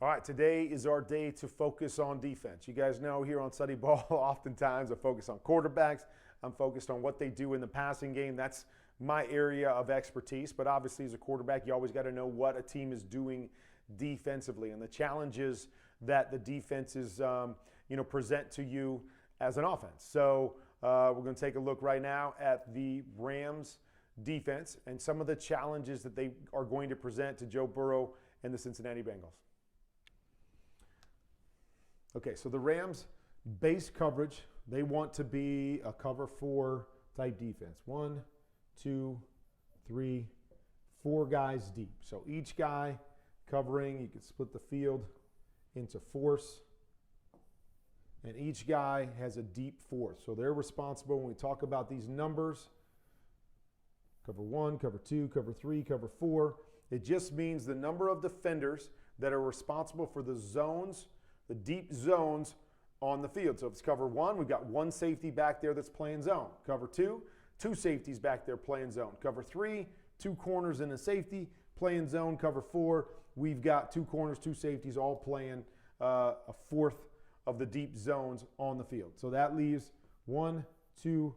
All right, today is our day to focus on defense. You guys know here on Studyball, oftentimes I focus on quarterbacks. I'm focused on what they do in the passing game. That's my area of expertise. But obviously, as a quarterback, you always got to know what a team is doing defensively and the challenges that the defenses, present to you as an offense. So we're going to take a look right now at the Rams defense and some of the challenges that they are going to present to Joe Burrow and the Cincinnati Bengals. Okay, so the Rams base coverage, they want to be a cover 4 type defense. 1, 2, 3, 4 guys deep. So each guy covering, you can split the field into fours. And each guy has a deep fourth. So they're responsible when we talk about these numbers. Cover 1, cover 2, cover 3, cover 4. It just means the number of defenders that are responsible for the zones, the deep zones on the field. So if it's cover 1, we've got 1 safety back there that's playing zone. Cover 2, 2 safeties back there playing zone. Cover 3, 2 corners and a safety playing zone. Cover 4, we've got 2 corners, 2 safeties all playing a fourth of the deep zones on the field. So that leaves 1, 2,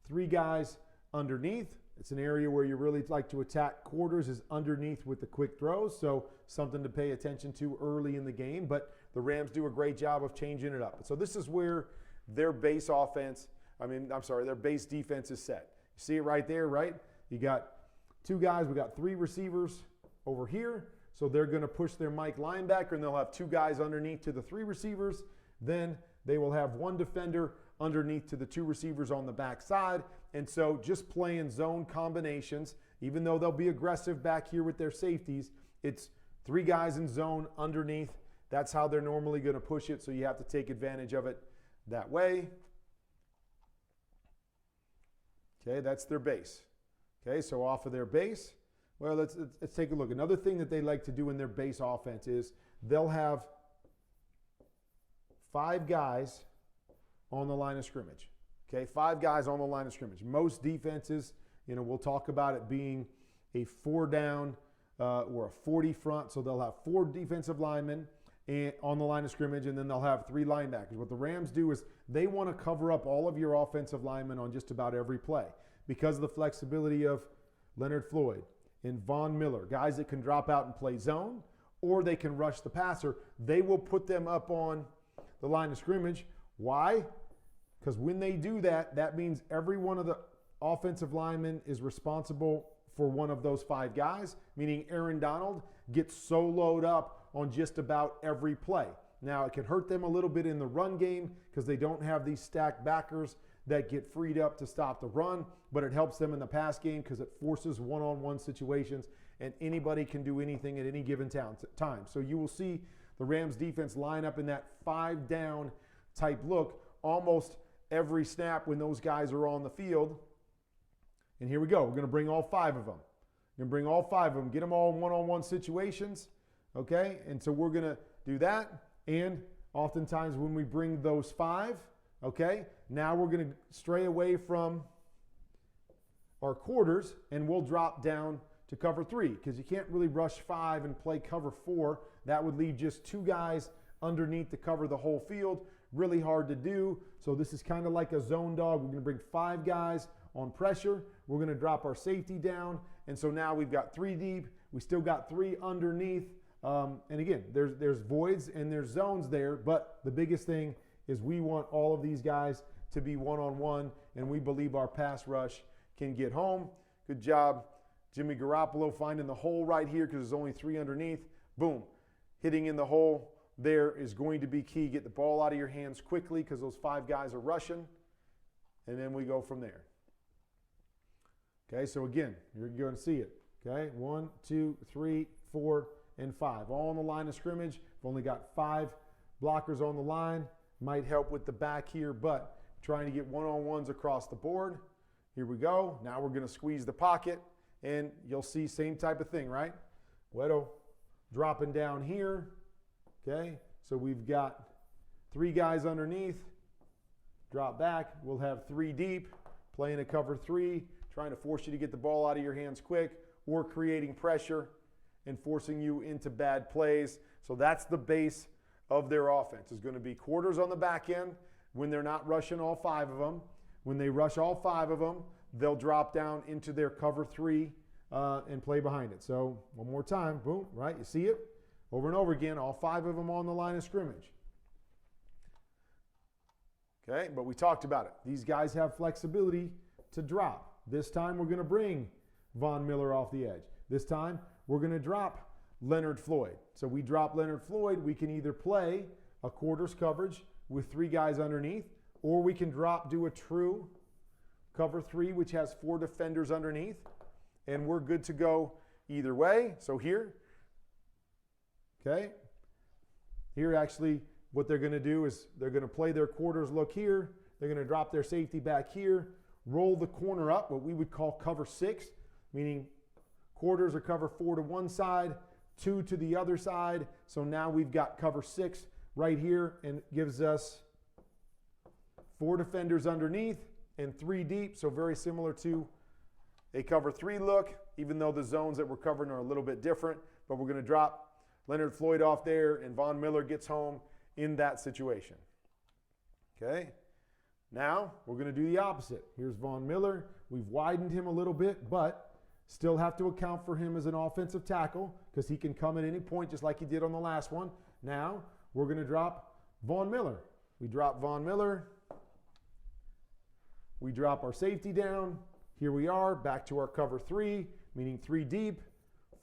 3 guys underneath. It's an area where you really like to attack quarters is underneath with the quick throws. So something to pay attention to early in the game. But the Rams do a great job of changing it up. So this is where their base their base defense is set. You see it right there, right? You got 2 guys. We got 3 receivers over here. So they're going to push their Mike linebacker, and they'll have 2 guys underneath to the 3 receivers. Then they will have 1 defender underneath to the 2 receivers on the backside. And so just playing zone combinations, even though they'll be aggressive back here with their safeties, it's 3 guys in zone underneath. That's how they're normally going to push it, so you have to take advantage of it that way. Okay, that's their base. Okay, so off of their base, well, let's take a look. Another thing that they like to do in their base offense is they'll have 5 guys on the line of scrimmage. Okay, 5 guys on the line of scrimmage. Most defenses, we'll talk about it being a 4 down or a 40 front. So they'll have 4 defensive linemen on the line of scrimmage, and then they'll have 3 linebackers. What the Rams do is they want to cover up all of your offensive linemen on just about every play because of the flexibility of Leonard Floyd and Von Miller, guys that can drop out and play zone, or they can rush the passer. They will put them up on the line of scrimmage. Why? Because when they do that, that means every one of the offensive linemen is responsible for one of those 5 guys, meaning Aaron Donald gets soloed up on just about every play. Now, it can hurt them a little bit in the run game because they don't have these stacked backers that get freed up to stop the run, but it helps them in the pass game because it forces one-on-one situations, and anybody can do anything at any given time. So you will see the Rams defense line up in that 5 down type look almost every snap when those guys are on the field. And here we go. We're going to bring all 5 of them. We're going to bring all 5 of them, get them all in one-on-one situations, okay? And so we're going to do that. And oftentimes when we bring those 5, okay, now we're going to stray away from our quarters and we'll drop down to cover 3 because you can't really rush 5 and play cover 4. That would leave just 2 guys underneath to cover the whole field. Really hard to do. So this is kind of like a zone dog. We're going to bring 5 guys on pressure. We're going to drop our safety down. And so now we've got 3 deep. We still got 3 underneath. And again, there's voids and there's zones there. But the biggest thing is we want all of these guys to be one-on-one, and we believe our pass rush can get home. Good job, Jimmy Garoppolo, finding the hole right here because there's only 3 underneath. Boom. Hitting in the hole there is going to be key. Get the ball out of your hands quickly because those 5 guys are rushing, and then we go from there. Okay, so again, you're going to see it. Okay, 1, 2, 3, 4, and 5. All on the line of scrimmage. We've only got 5 blockers on the line. Might help with the back here, but trying to get one-on-ones across the board. Here we go. Now we're going to squeeze the pocket, and you'll see same type of thing, right? Weddle dropping down here. Okay, so we've got 3 guys underneath. Drop back. We'll have 3 deep, playing a cover 3, trying to force you to get the ball out of your hands quick, or creating pressure and forcing you into bad plays. So that's the base of their offense. Is going to be quarters on the back end when they're not rushing all 5 of them. When they rush all 5 of them, they'll drop down into their cover 3 and play behind it. So one more time, boom, right? You see it over and over again, all 5 of them on the line of scrimmage. Okay, but we talked about it. These guys have flexibility to drop. This time we're going to bring Von Miller off the edge. This time we're going to drop Leonard Floyd. So we drop Leonard Floyd, we can either play a quarters coverage with 3 guys underneath, or we can do a true cover 3, which has 4 defenders underneath, and we're good to go either way. So here, okay, here actually what they're going to do is they're going to play their quarters look here. They're going to drop their safety back here, roll the corner up, what we would call cover 6, meaning quarters are cover 4 to one side, 2 to the other side. So now we've got cover 6 right here, and it gives us 4 defenders underneath and 3 deep. So very similar to a cover 3 look, even though the zones that we're covering are a little bit different. But we're going to drop Leonard Floyd off there, and Von Miller gets home in that situation. Okay, now we're going to do the opposite. Here's Von Miller. We've widened him a little bit, but still have to account for him as an offensive tackle because he can come at any point just like he did on the last one. Now we're going to drop Von Miller. We drop Von Miller. We drop our safety down. Here we are, back to our cover 3, meaning 3 deep,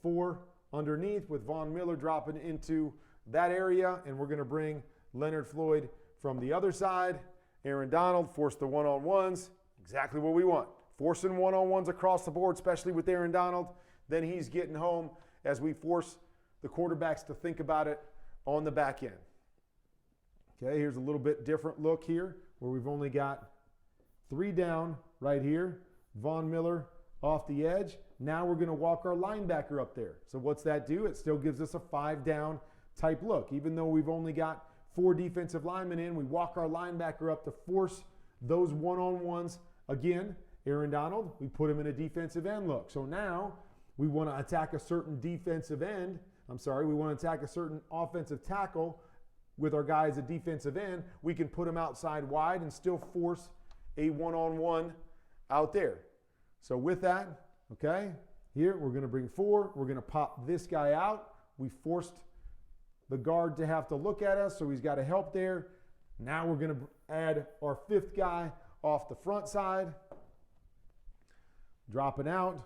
4 underneath, with Von Miller dropping into that area, and we're going to bring Leonard Floyd from the other side. Aaron Donald, force the one-on-ones, exactly what we want. Forcing one-on-ones across the board, especially with Aaron Donald. Then he's getting home as we force the quarterbacks to think about it on the back end. Okay, here's a little bit different look here where we've only got 3 down right here. Von Miller off the edge. Now we're going to walk our linebacker up there. So what's that do? It still gives us a 5 down type look. Even though we've only got 4 defensive linemen in, we walk our linebacker up to force those one-on-ones. Again, Aaron Donald, we put him in a defensive end look. So now we want to attack a certain defensive end. We want to attack a certain offensive tackle with our guys at defensive end. We can put him outside wide and still force a one-on-one out there. So with that, okay, here we're going to bring 4. We're going to pop this guy out. We forced the guard to have to look at us, so he's got to help there. Now we're going to add our 5th guy off the front side. Dropping out,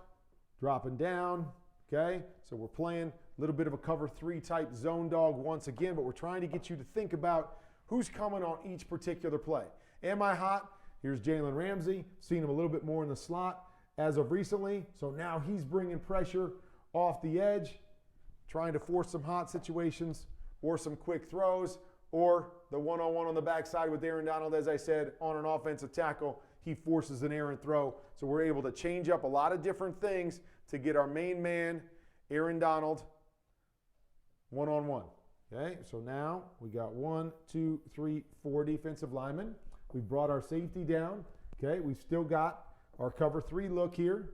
dropping down, okay? So we're playing a little bit of a cover 3 type zone dog once again, but we're trying to get you to think about who's coming on each particular play. Am I hot? Here's Jaylen Ramsey. Seen him a little bit more in the slot as of recently. So now he's bringing pressure off the edge, trying to force some hot situations or some quick throws, or the one-on-one on the backside with Aaron Donald, as I said, on an offensive tackle. He forces an errant throw. So we're able to change up a lot of different things to get our main man, Aaron Donald, one-on-one. Okay, so now we got 1, 2, 3, 4 defensive linemen. We brought our safety down. Okay, we've still got our cover 3 look here.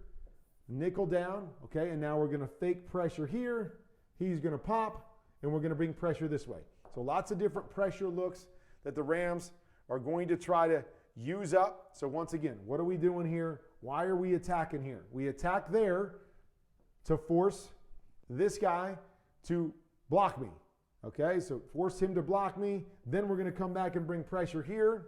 Nickel down. Okay, and now we're going to fake pressure here. He's going to pop, and we're going to bring pressure this way. So lots of different pressure looks that the Rams are going to try to use up. So once again, what are we doing here? Why are we attacking here? We attack there to force this guy to block me. Okay, so force him to block me. Then we're going to come back and bring pressure here.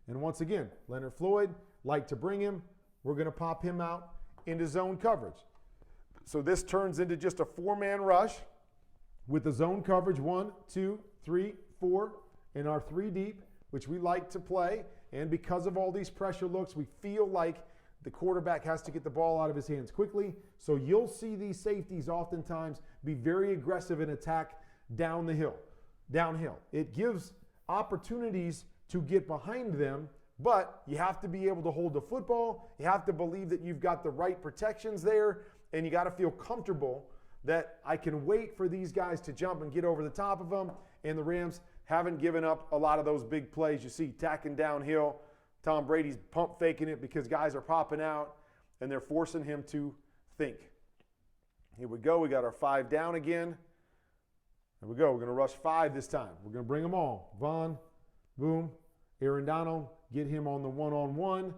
And once again, Leonard Floyd, like to bring him. We're going to pop him out into zone coverage. So this turns into just a 4-man rush with the zone coverage 1, 2, 3, 4, and our 3 deep, which we like to play. And because of all these pressure looks, we feel like the quarterback has to get the ball out of his hands quickly. So you'll see these safeties oftentimes be very aggressive in attack downhill. It gives opportunities to get behind them, but you have to be able to hold the football. You have to believe that you've got the right protections there, and you got to feel comfortable that I can wait for these guys to jump and get over the top of them. And the Rams haven't given up a lot of those big plays. You see tacking downhill. Tom Brady's pump faking it because guys are popping out and they're forcing him to think. Here we go. We got our 5 down again. There we go. We're going to rush 5 this time. We're going to bring them all. Von, boom. Aaron Donald, get him on the one-on-one.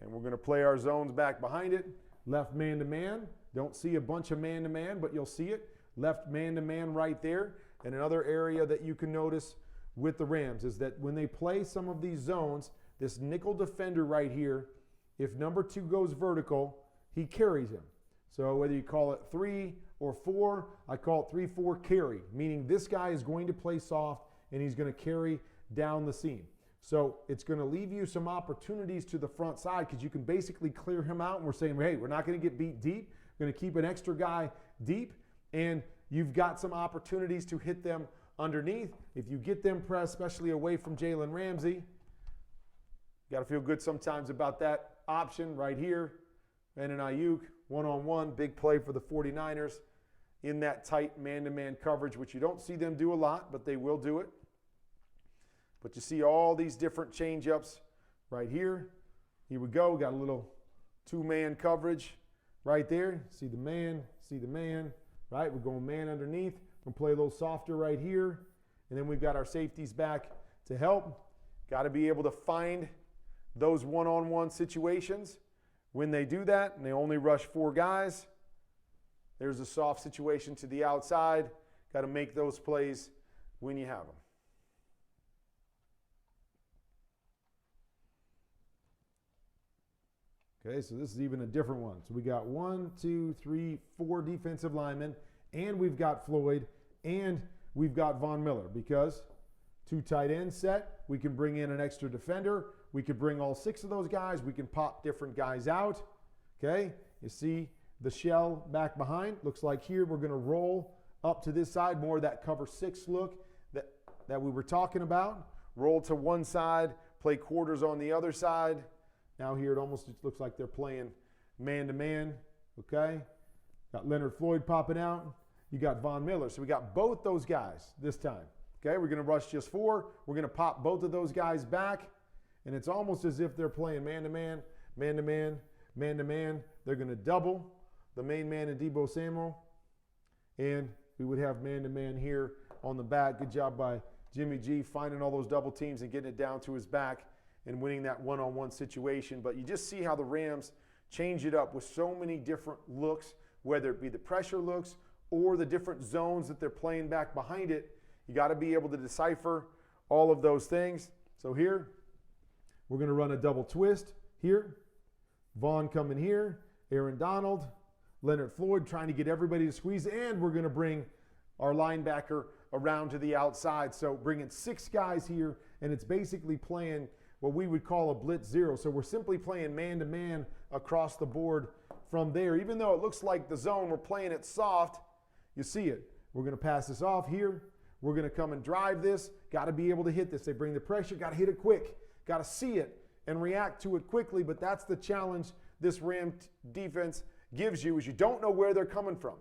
And we're going to play our zones back behind it. Left man-to-man. Don't see a bunch of man-to-man, but you'll see it. Left man-to-man right there. And another area that you can notice with the Rams is that when they play some of these zones, this nickel defender right here, if number 2 goes vertical, he carries him. So whether you call it 3 or 4, I call it 3-4 carry, meaning this guy is going to play soft and he's going to carry down the seam. So it's going to leave you some opportunities to the front side because you can basically clear him out. And we're saying, hey, we're not going to get beat deep. We're going to keep an extra guy deep. And you've got some opportunities to hit them underneath. If you get them pressed, especially away from Jaylen Ramsey, you got to feel good sometimes about that option right here. And an Ayuk, one-on-one, big play for the 49ers in that tight man-to-man coverage, which you don't see them do a lot, but they will do it. But you see all these different change-ups right here. Here we go. Got a little 2-man coverage right there. See the man, right? We're going man underneath. We'll play a little softer right here. And then we've got our safeties back to help. Got to be able to find those one-on-one situations. When they do that, and they only rush 4 guys, there's a soft situation to the outside. Got to make those plays when you have them. Okay, so this is even a different one. So we got 1, 2, 3, 4 defensive linemen, and we've got Floyd, and we've got Von Miller because 2 tight ends set. We can bring in an extra defender. We could bring all 6 of those guys. We can pop different guys out. Okay, you see the shell back behind. Looks like here we're going to roll up to this side, more of that cover 6 look that we were talking about. Roll to one side, play quarters on the other side. Now here it almost looks like they're playing man-to-man, okay? Got Leonard Floyd popping out. You got Von Miller. So we got both those guys this time, okay? We're going to rush just 4. We're going to pop both of those guys back, and it's almost as if they're playing man-to-man, man-to-man, man-to-man. They're going to double the main man in Deebo Samuel, and we would have man-to-man here on the back. Good job by Jimmy G finding all those double teams and getting it down to his back and winning that one-on-one situation. But you just see how the Rams change it up with so many different looks, whether it be the pressure looks or the different zones that they're playing back behind it. You got to be able to decipher all of those things. So here, we're going to run a double twist here. Vaughn coming here, Aaron Donald, Leonard Floyd trying to get everybody to squeeze, and we're going to bring our linebacker around to the outside. So bringing 6 guys here, and it's basically playing what we would call a Blitz Zero. So we're simply playing man-to-man across the board from there. Even though it looks like the zone, we're playing it soft, you see it. We're going to pass this off here. We're going to come and drive this. Got to be able to hit this. They bring the pressure, got to hit it quick. Got to see it and react to it quickly, but that's the challenge this Ram defense gives you is you don't know where they're coming from.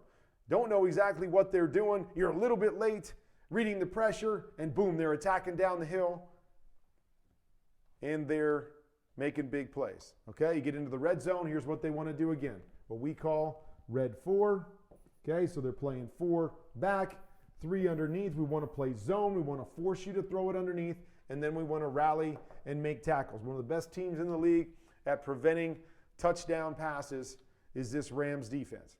Don't know exactly what they're doing. You're a little bit late reading the pressure, and boom, they're attacking down the hill. And they're making big plays. Okay, you get into the red zone. Here's what they want to do again. What we call red 4. Okay, so they're playing 4 back, 3 underneath. We want to play zone. We want to force you to throw it underneath. And then we want to rally and make tackles. One of the best teams in the league at preventing touchdown passes is this Rams defense.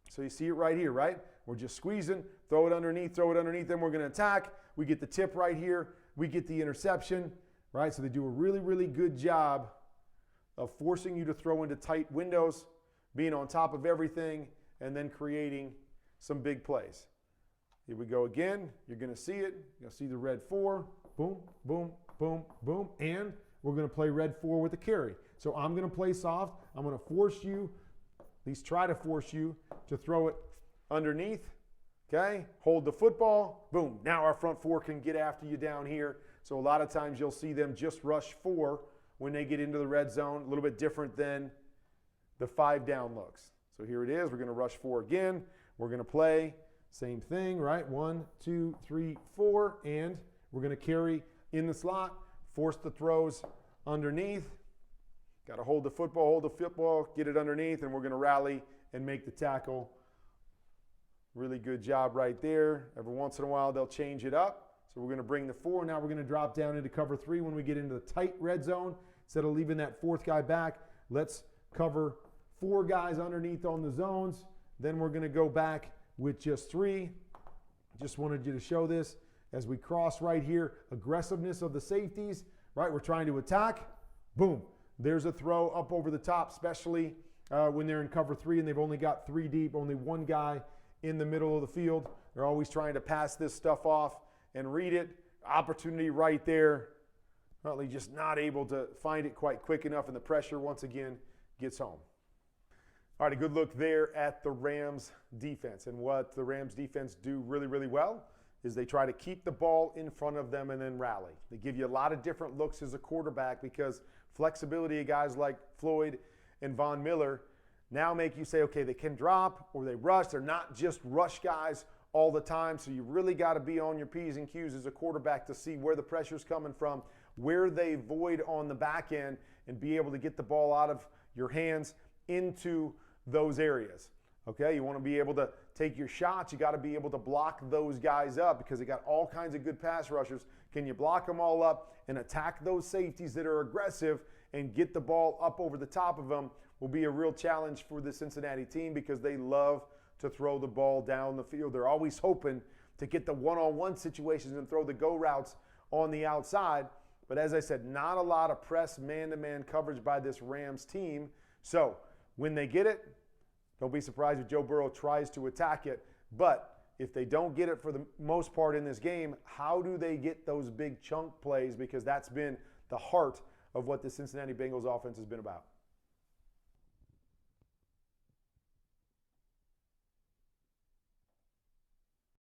So you see it right here, right? We're just squeezing, throw it underneath, then we're going to attack. We get the tip right here. We get the interception. Right, so they do a really, really good job of forcing you to throw into tight windows, being on top of everything, and then creating some big plays. Here we go again. You're going to see it. You'll see the red 4. Boom, boom, boom, boom. And we're going to play red 4 with a carry. So I'm going to play soft. I'm going to force you, at least try to force you, to throw it underneath. Okay, hold the football. Boom. Now our front 4 can get after you down here. So a lot of times you'll see them just rush 4 when they get into the red zone, a little bit different than the 5 down looks. So here it is. We're going to rush 4 again. We're going to play same thing, right? 1, 2, 3, 4, and we're going to carry in the slot, force the throws underneath, Got to hold the football, get it underneath, and we're going to rally and make the tackle. Really good job right there. Every once in a while, they'll change it up. So we're going to bring the 4. Now we're going to drop down into cover 3 when we get into the tight red zone. Instead of leaving that 4th guy back, let's cover 4 guys underneath on the zones. Then we're going to go back with just 3. Just wanted you to show this as we cross right here. Aggressiveness of the safeties, right? We're trying to attack. Boom. There's a throw up over the top, especially when they're in cover 3 and they've only got 3 deep, only 1 guy in the middle of the field. They're always trying to pass this stuff off and read it. Opportunity right there. Probably just not able to find it quite quick enough, and the pressure once again gets home. All right, a good look there at the Rams defense. And what the Rams defense do really, really well is they try to keep the ball in front of them and then rally. They give you a lot of different looks as a quarterback because flexibility of guys like Floyd and Von Miller now make you say, okay, they can drop or they rush. They're not just rush guys all the time. So you really got to be on your P's and Q's as a quarterback to see where the pressure's coming from, where they void on the back end, and be able to get the ball out of your hands into those areas. Okay, you want to be able to take your shots. You got to be able to block those guys up because they got all kinds of good pass rushers. Can you block them all up and attack those safeties that are aggressive and get the ball up over the top of them? Will be a real challenge for the Cincinnati team because they love to throw the ball down the field. They're always hoping to get the one-on-one situations and throw the go routes on the outside. But as I said, not a lot of press man-to-man coverage by this Rams team. So when they get it, don't be surprised if Joe Burrow tries to attack it. But if they don't get it for the most part in this game, how do they get those big chunk plays? Because that's been the heart of what the Cincinnati Bengals offense has been about.